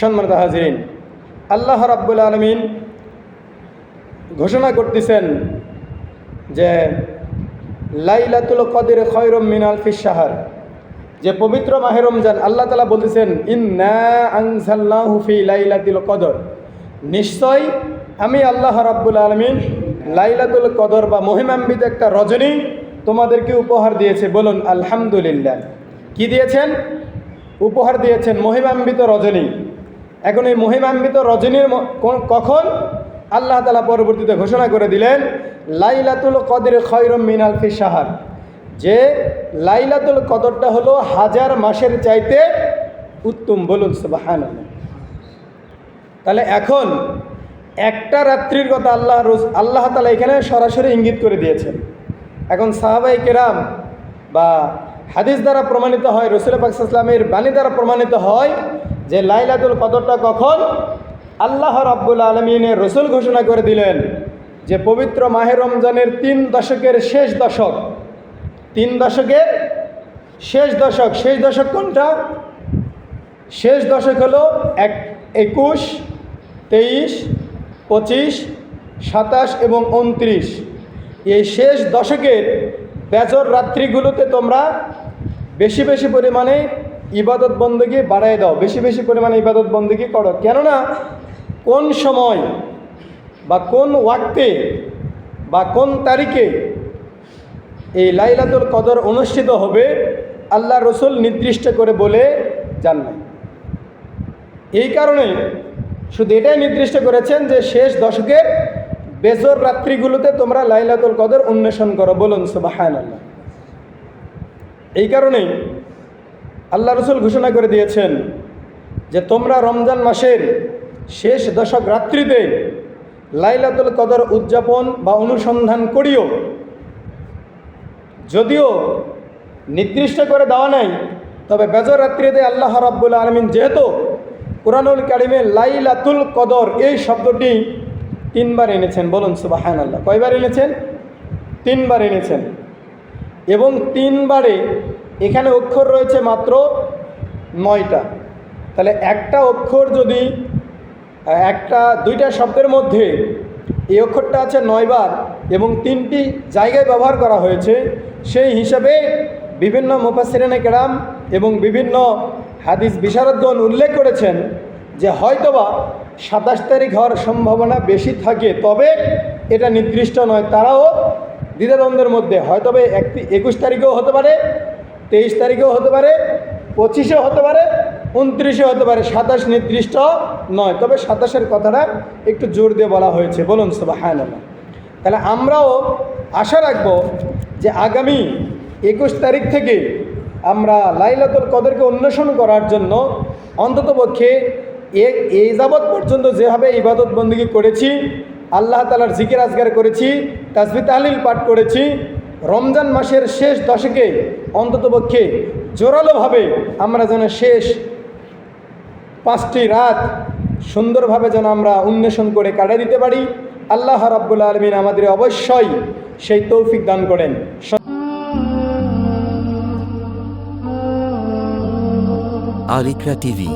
সম্মানিত হাজিরিন, আল্লাহ রাব্বুল আলামিন ঘোষণা করতেছেন যে লাইলাতুল কদর খায়রুম মিন আলফিশ শাহর, যে পবিত্র মাহে রমজান। আল্লাহ তাআলা বলতেছেন ইন্না আনজালনাহু ফি লাইলাতুল কদর, নিশ্চয় আমি আল্লাহ রাব্বুল আলামিন লাইলাতুল কদর বা মহিমান্বিত একটা রজনী তোমাদেরকে উপহার দিয়েছে। বলুন আলহামদুলিল্লাহ। কি দিয়েছেন? উপহার দিয়েছেন মহিমান্বিত রজনী। এখন এই মহিমান্বিত রজনীর কখন? আল্লাহ তাআলা পরবর্তীতে ঘোষণা করে দিলেন লাইলাতুল কদর খায়রুম মিন আলফিশ শাহর, যে লাইলাতুল কদরটা হলো হাজার মাসের চাইতে উত্তম। বলুন সুবহানাল্লাহ। তাহলে এখন একটা রাত্রির কথা আল্লাহ তাআলা এখানে সরাসরি ইঙ্গিত করে দিয়েছেন। এখন সাহাবায়ে কেরাম বা হাদিস দ্বারা প্রমাণিত হয়, রাসূল পাক সাল্লাল্লাহু আলাইহি ওয়াসাল্লামের বাণী দ্বারা প্রমাণিত হয় যে লাইলাতুল কদরটা কখন? আল্লাহ রাব্বুল আলামিনের রাসূল ঘোষণা করে দিলেন যে পবিত্র মাহে রমজানের 3 দশকের শেষ দশক। 3 দশকের শেষ দশক। শেষ দশক কোনটা? শেষ দশক হলো 21, 23, 25, 27 এবং 29। এই শেষ দশকের বেজর রাত্রিগুলোতে তোমরা বেশি বেশি পরিমাণে ইবাদত বন্দেগী বাড়ায় দাও, বেশি বেশি পরিমাণে ইবাদত বন্দেগী করো। কেননা কোন সময় বা কোন ওয়াক্তে বা কোন তারিখে এই লাইলাতুল কদর অনুষ্ঠিত হবে আল্লাহ রসুল নির্দিষ্ট করে বলে যান নাই। এই কারণে শুধু এটাই নির্দিষ্ট করেছেন যে শেষ দশকের বেজর রাত্রিগুলোতে তোমরা লাইলাতুল কদর অন্বেষণ করো। বলুন সুবহানাল্লাহ। এই কারণেই আল্লাহ রসুল ঘোষণা করে দিয়েছেন যে তোমরা রমজান মাসের শেষ দশক রাত্রিতে লাইলাতুল কদর উদযাপন বা অনুসন্ধান করিও। যদিও নির্দিষ্ট করে দেওয়া নাই, তবে বেজর রাত্রিতে আল্লাহ রাব্বুল আলামিন যেহেতু কুরআনুল কারীমে লাইলাতুল কদর এই শব্দটি 3 বার এনেছেন। বলুন সুবহানাল্লাহ। কয়বার এনেছেন? 3 বার এনেছেন। এবং 3 বারে এখানে অক্ষর রয়েছে মাত্র 9টা। তাহলে একটা অক্ষর যদি দুইটা শব্দের মধ্যে এই অক্ষরটা আছে 9 বার এবং 3টি জায়গায় ব্যবহার করা হয়েছে, সেই হিসাবে বিভিন্ন মুফাসসিরিনে কেরাম এবং বিভিন্ন হাদিস বিশারদগণ উল্লেখ করেছেন যে হয়তোবা 27 তারিখ হওয়ার সম্ভাবনা বেশি থাকে, তবে এটা নির্দিষ্ট নয়। তারাও দ্বিধাদ্বন্দ্বের মধ্যে, হয়তোবা 21 তারিখেও হতে পারে, 23 তারিখেও হতে পারে, 25-এও হতে পারে, 29-এ হতে পারে। 27 নির্দিষ্ট নয়, তবে 27-এর কথাটা একটু জোর দিয়ে বলা হয়েছে। বলুন সুবহানাল্লাহ। তাহলে আমরাও আশা রাখব যে আগামী 21 তারিখ থেকে আমরা লাইলাতুল কদরকে অন্বেষণ করার জন্য অন্ততপক্ষে এই যাবৎ পর্যন্ত যেভাবে ইবাদত বন্দেগী করেছি, আল্লাহ তাআলার জিকির আজগার করেছি, তাসবিহ তাহলিল পাঠ করেছি, রমজান মাসের শেষ দশকে অন্ততপক্ষে জোরালোভাবে আমরা যেন শেষ 5টি রাত সুন্দরভাবে যেন আমরা অন্বেষণ করে কাটিয়ে দিতে পারি। আল্লাহ রাব্বুল আলামিন আমাদের অবশ্যই সেই তৌফিক দান করেন। আর ইকরা টিভি।